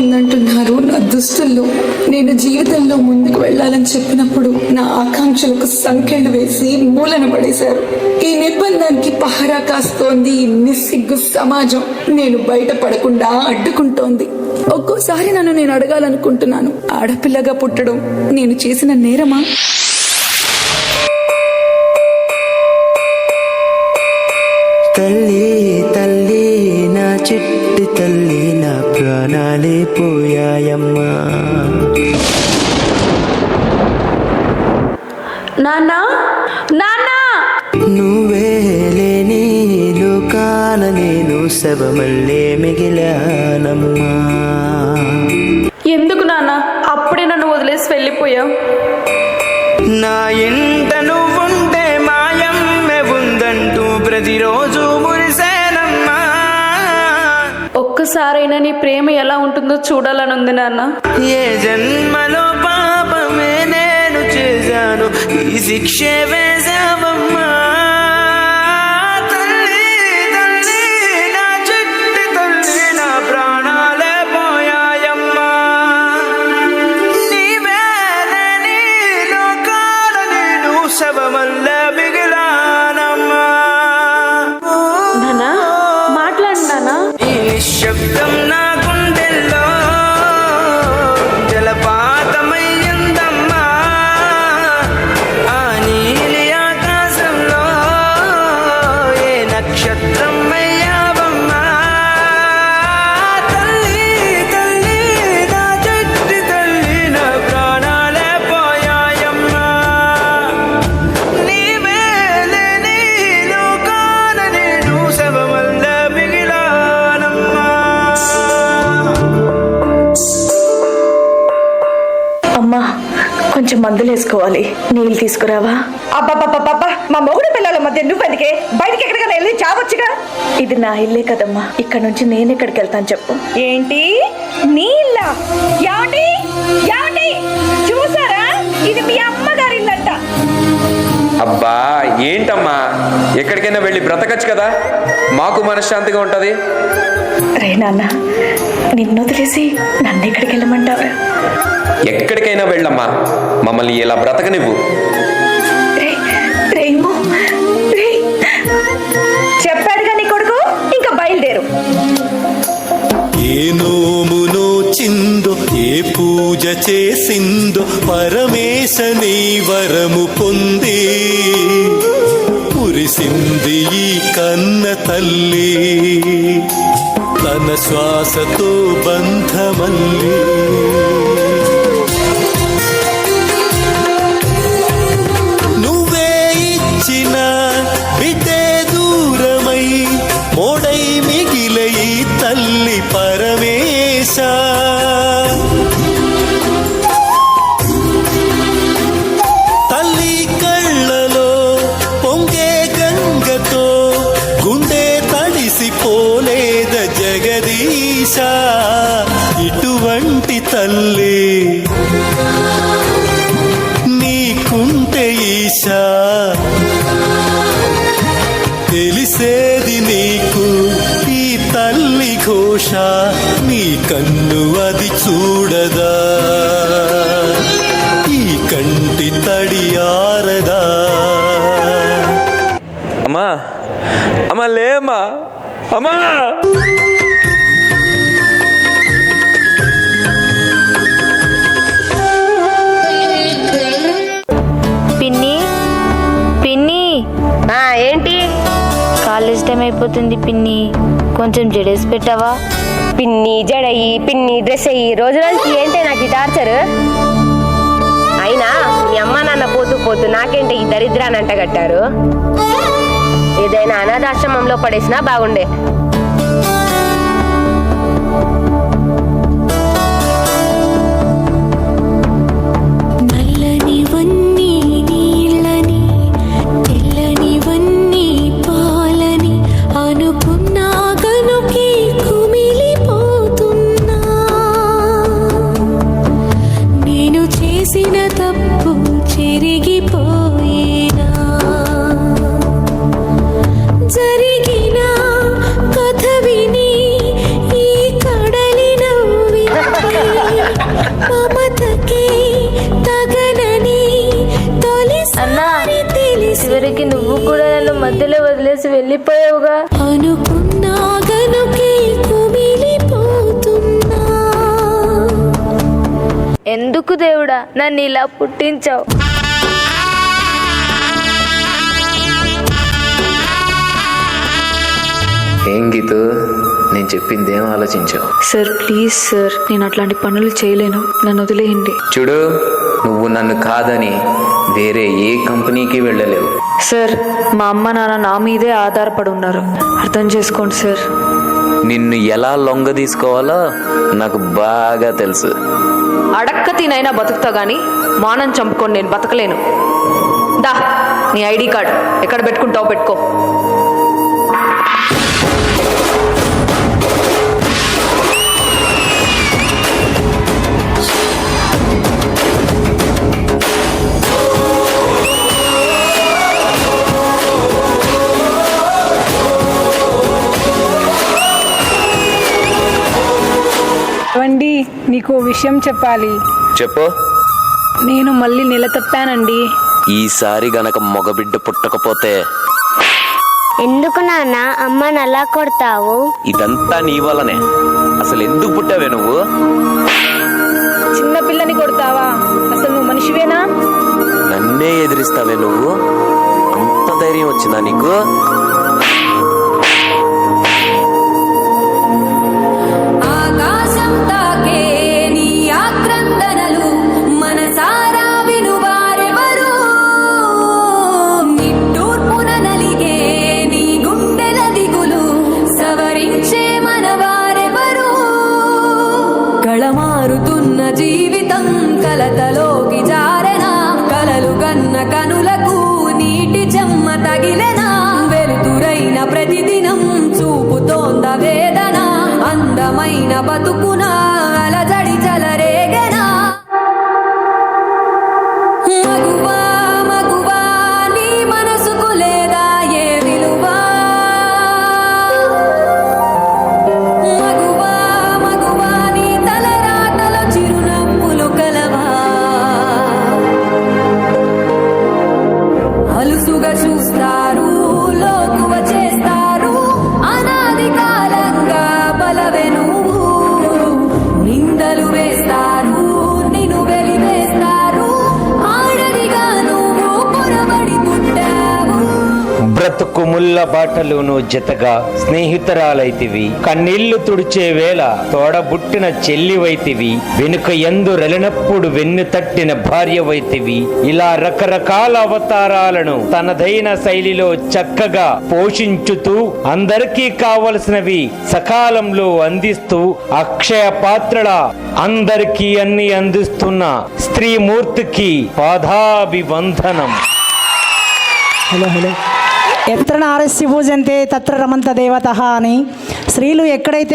ఉందంటున్నారు నా దుస్తుల్లో. నేను జీవితంలో ముందుకు వెళ్ళాలని చెప్పినప్పుడు నా ఆకాంక్షలకు సంకెళ్ళు వేసి మూలన పడేశారు. ఈ నిర్బంధానికి పహరా కాస్తోంది ఈ నిస్సిగ్గు సమాజం. నేను బయట పడకుండా అడ్డుకుంటోంది. ఒక్కోసారి నన్ను నేను అడగాలనుకుంటున్నాను, ఆడపిల్లగా పుట్టడం నేను చేసిన నేరమా? తల్లి తల్లి నా చిట్టి తల్లి, నా ప్రాణాలే పోయాయమ్మా. నాన్నా నాన్నా, నువ్వే లేని లోకాన నేను శవమల్లే మిగిలానమ్మా. ఎందుకు నాన్నా అప్పుడే నన్ను వదిలేసి వెళ్ళిపోయావు? నా ఇంట నువ్వుంటే మాయమ్మె ఉందంటూ ప్రతిరోజు మురిసేనమ్మా. ఒక్కసారైనా నీ ప్రేమ ఎలా ఉంటుందో చూడాలనుంది నాన్న. ఏ జన్మలో పాపమే నేను చేశాను, ఈ శిక్షే వేశావమ్మా. తల్లి తల్లి నా చిట్టి తల్లి, నా ప్రాణాలే పోయాయమ్మా. నీవే లేని లోకాల నేను శవమల్ల మిగిలానమ్మా. నాన్నా మాట్లాడు నాన్నా. ఈ నిశ్శబ్దం నా గుండెల్లో జలపాతమయ్యిందమ్మా. ఆ నీలి ఆకాశంలో ఏ నక్షత్రం అయ్యావమ్మా. తల్లి తల్లి నా చిట్టి తల్లి, నా ప్రాణాలే పోయాయమ్మా. నీవే లేని లోకాన నేను శవమల్ల మిగిలానమ్మా. అమ్మా కొంచెం మందులు వేసుకోవాలి, నీళ్ళు తీసుకురావా? అబ్బాబ్బాబ్బా, మా మొగుడు పిల్లల మధ్య నువ్వెందుకే? బయటికి ఎక్కడికైనా వెళ్ళి చావచ్చుగా. ఇది నా ఇల్లే కదమ్మా, ఇక్కడ నుంచి నేను ఎక్కడికి వెళ్తాను చెప్పు? ఏంటి నీ ఇల్లా? యాండి యాండి, చూసారా? ఇది మీ అమ్మగారి ఇల్లంట. అబ్బా ఏంటమ్మా, ఎక్కడికైనా వెళ్ళి బ్రతకచ్చు కదా, మాకు మనశ్శాంతిగా ఉంటది. రే నాన్న, నిన్ను వదిలేసి నన్ను ఎక్కడికి వెళ్ళమంటావా? ఎక్కడికైనా వెళ్ళమ్మా, మమ్మల్ని ఇలా బ్రతకనివ్వు. చెప్పాడుగా నీ కొడుకు, ఇంకా బయలుదేరు. ఏ నోమునో చిందో, ఏ పూజ చేసిందో, పరమేశని వరము పొంది కురిసింది ఈ కన్న తల్లి. తన శ్వాసతో బంధమల్లి నువ్వే ఇచ్చిన బిడ్డే దూరమై మోడై మిగిలే ఈ తల్లి పరమేశ. తల్లి కళ్ళలో పొంగే గంగతో గుండె తడిసిపోలేద జగదీశ. ఇటువంటి తల్లి నీకుంటే ఈశా, తెలిసేది నీకు ఈ తల్లి ఘోష. నీ కన్ను అది చూడదా, ఈ కంటి తడి ఆరదా. అమ్మా అమ్మా లేమ్మా, అమ్మా. పిన్ని పిన్ని, ఏంటి? కాలేజ్ టైం అయిపోతుంది పిన్ని, కొంచెం జడేసి పెట్టావా? పిన్ని జడయి, పిన్ని డ్రెస్ అయ్యి, రోజు రోజుకి ఏంటి నాకు ఈ టార్చర్? అయినా మీ అమ్మ నాన్న పోతూ పోతూ నాకేంటి ఈ దరిద్రాన్ని అంటగట్టారు? ఏదైనా అనాథాశ్రమంలో పడేసినా బాగుండే. జరిగిన కథ విని చివరికి నువ్వు కూడా నన్ను మధ్యలో వదిలేసి వెళ్ళిపోయావుగా. ఎందుకు దేవుడా నన్ను ఇలా పుట్టించావు? ఏం గీతు, నేను చెప్పింది ఏం ఆలోచించావు? సార్ ప్లీజ్ సార్, నేను అట్లాంటి పనులు చేయలేను, నన్ను వదిలేయండి. చూడు, నువ్వు నన్ను కాదని వేరే ఏ కంపెనీకి వెళ్ళలేవు. సార్ మా అమ్మ నాన్న నా మీదే ఆధారపడి ఉన్నారు, అర్థం చేసుకోండి సార్. నిన్ను ఎలా లొంగ తీసుకోవాలో నాకు బాగా తెలుసు. అడక్క తినైనా బతుకుతా గానీ మానం చంపుకొని నేను బతకలేను. దా నీ ఐడి కార్డ్ ఎక్కడ పెట్టుకుంటావు పెట్టుకో. ఏవండి, నీకు విషయం చెప్పాలి. చెప్పు. నేను మళ్ళీ నెల తప్పానండి. ఈసారి గనక మగబిడ్డ పుట్టకపోతే? ఎందుకు నాన్న అమ్మని అలా కొడతావు? ఇదంతా నీ వల్లనే. అసలు ఎందుకు పుట్టావే నువ్వు? చిన్న పిల్లని కొడతావా? అసలు నువ్వు మనిషివేనా? నన్నే ఎదిరిస్తావే నువ్వు? అంత ధైర్యం వచ్చిందా నీకు? మారుతున్న జీవితం కలతలోకి జారెనా, కలలు గన్న కనులకు నీటి చెమ్మ తగిలెనా, వెలుతురైన ప్రతిదినం చూపుతోంద వేదన, అందమైన బతుకున అలజడి చలరేగెనా. మగువా మగువా నీ మనసుకు లేదా ఏ విలువా? మగువా మగువా నీ తలరాతల చిరునవ్వులు కలవా? అలుసుగా చూస్తారు, లోకువ చేస్తారు, అనాది కాలంగా బలవే నువ్వు. నిందలు వేస్తారు, నిన్ను వెలివేస్తారు, ఆడదిగా నువ్వు పొరబడి పుట్టావు. బ్రతుకు ముళ్ళ బాటలోను జతగా స్నేహితురాలైతివి, కన్నీళ్లు తుడిచే వేళ తోడబుట్టిన చెల్లివైతివి, వెనుక ఎందు రెలినప్పుడు వెన్ను తట్టిన భార్యవైతివి. ఇలా రకరకాల అవతారాలను తనదైన శైలిలో చక్కగా పోషించుతూ అందరికీ కావలసినవి సకాలంలో అందిస్తూ అక్షయ పాత్రల అందరికీ అన్ని అందిస్తున్న స్త్రీమూర్తికి పాదాభివందనం. హలో ఎత్ర నారస్య పూజంతే తత్ర రమంత దేవతః అని స్త్రీలు ఎక్కడైతే